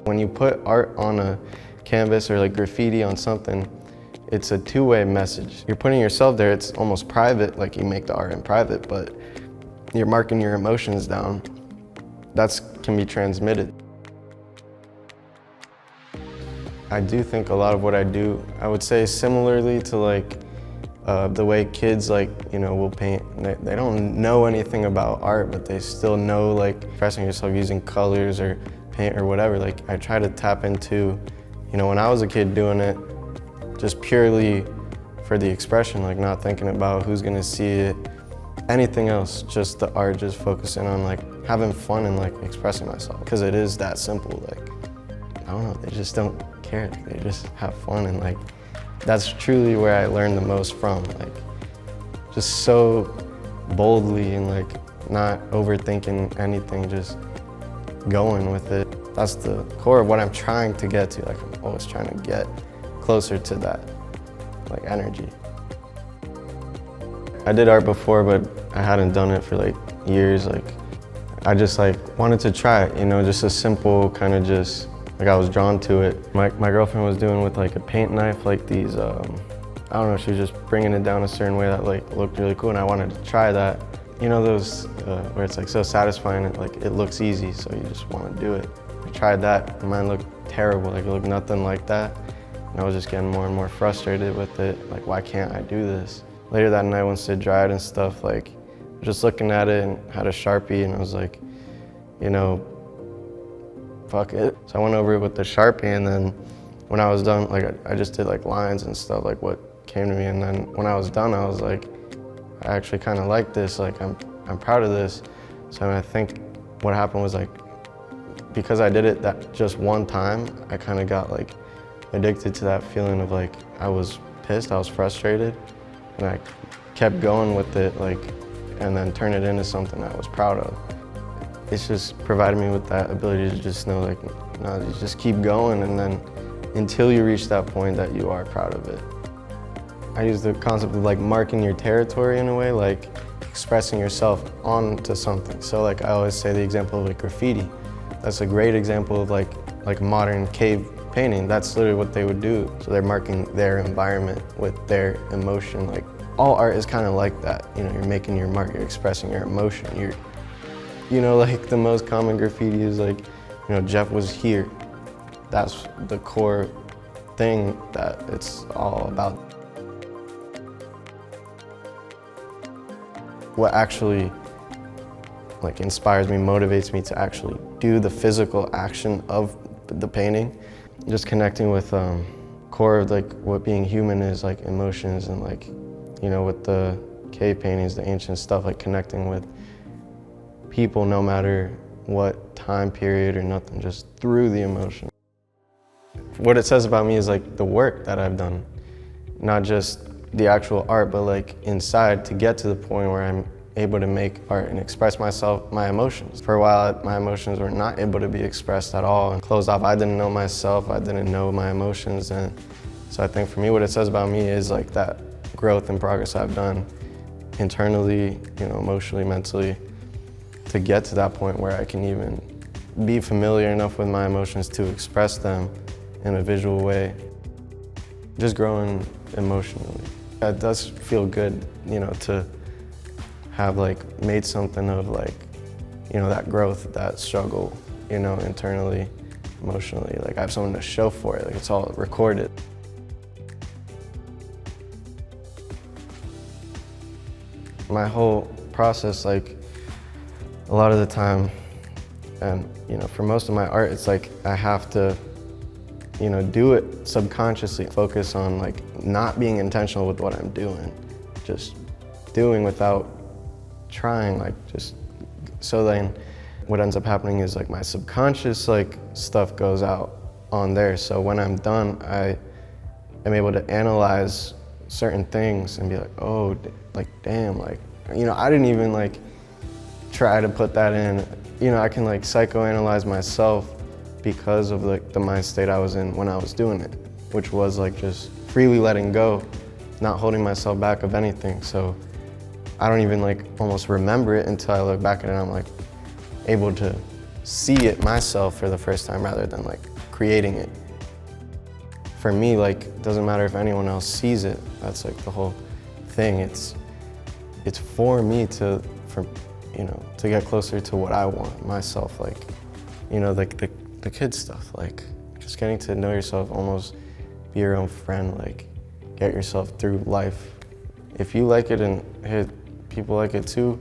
When you put art on a canvas or like graffiti on something, it's a two-way message. You're putting yourself there, it's almost private, like you make the art in private, but you're marking your emotions down. That can be transmitted. I do think a lot of what I do, I would say similarly to like the way kids will paint. They don't know anything about art, but they still know like expressing yourself using colors or paint or whatever. Like I try to tap into, when I was a kid doing it, just purely for the expression, like not thinking about who's gonna see it, anything else, just the art, just focusing on like having fun and like expressing myself. Because it is that simple, like, I don't know, they just don't care. They just have fun, and like, that's truly where I learned the most from. Like, just so boldly and like not overthinking anything, just going with it. That's the core of what I'm trying to get to. Like, I'm always trying to get closer to that, like, energy. I did art before, but I hadn't done it for like years. Like, I just like wanted to try it, just a simple kind of just, like I was drawn to it. My girlfriend was doing with like a paint knife, like these, I don't know, she was just bringing it down a certain way that like looked really cool, and I wanted to try that. Those where it's like so satisfying, it looks easy, so you just want to do it. I tried that, and mine looked terrible, like it looked nothing like that. And I was just getting more and more frustrated with it, like why can't I do this? Later that night, once it dried and stuff, like just looking at it and had a Sharpie, and I was like, fuck it. So I went over it with the Sharpie, and then when I was done, like I just did like lines and stuff, like what came to me. And then when I was done, I was like, I actually kind of like this, like I'm proud of this. So I think what happened was like, because I did it that just one time, I kind of got like addicted to that feeling of like, I was pissed, I was frustrated, and I kept going with it, like, and then turn it into something I was proud of. It's just provided me with that ability to just know, like, no, you just keep going, and then until you reach that point that you are proud of it. I use the concept of like marking your territory in a way, like expressing yourself onto something. So like I always say the example of like graffiti. That's a great example of like modern cave painting. That's literally what they would do. So they're marking their environment with their emotion. Like all art is kind of like that. You're making your mark, you're expressing your emotion. Like the most common graffiti is like, Jeff was here. That's the core thing that it's all about. What actually like inspires me, motivates me to actually do the physical action of the painting, just connecting with core of like what being human is, like emotions, and like, with the cave paintings, the ancient stuff, like connecting with people no matter what time period or nothing, just through the emotion. What it says about me is like the work that I've done, not just the actual art, but like inside to get to the point where I'm able to make art and express myself, my emotions. For a while, my emotions were not able to be expressed at all and closed off. I didn't know myself, I didn't know my emotions. And so I think for me, what it says about me is like that growth and progress I've done internally, emotionally, mentally, to get to that point where I can even be familiar enough with my emotions to express them in a visual way. Just growing emotionally. It does feel good, to have like made something of like, that growth, that struggle, internally, emotionally. Like I have something to show for it, like it's all recorded. My whole process, like a lot of the time, and for most of my art, it's like I have to do it subconsciously, focus on like not being intentional with what I'm doing, just doing without trying, like just, so then what ends up happening is like my subconscious like stuff goes out on there. So when I'm done, I am able to analyze certain things and be like, oh, like damn, like, I didn't even like try to put that in. I can like psychoanalyze myself because of like the mind state I was in when I was doing it, which was like just freely letting go, not holding myself back of anything. So I don't even like almost remember it until I look back at it and I'm like able to see it myself for the first time rather than like creating it. For me, like, it doesn't matter if anyone else sees it. That's like the whole thing. It's for me to get closer to what I want myself. Like, like the kid stuff, like just getting to know yourself, almost be your own friend, like get yourself through life. If you like it and people like it too,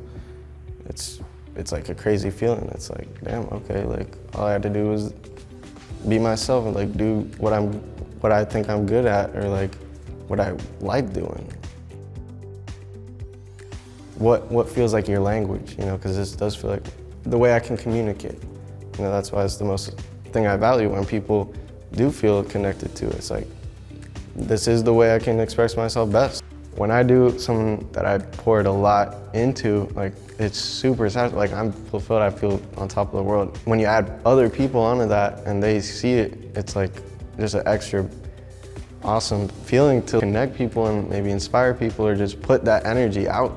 it's like a crazy feeling. It's like, damn, okay, like all I had to do was be myself and like do what I think I'm good at, or like what I like doing. What feels like your language, because this does feel like the way I can communicate. That's why it's the most thing I value, when people do feel connected to it. It's like, this is the way I can express myself best. When I do something that I poured a lot into, like, it's super satisfying. Like, I'm fulfilled, I feel on top of the world. When you add other people onto that and they see it, it's like just an extra awesome feeling to connect people and maybe inspire people, or just put that energy out.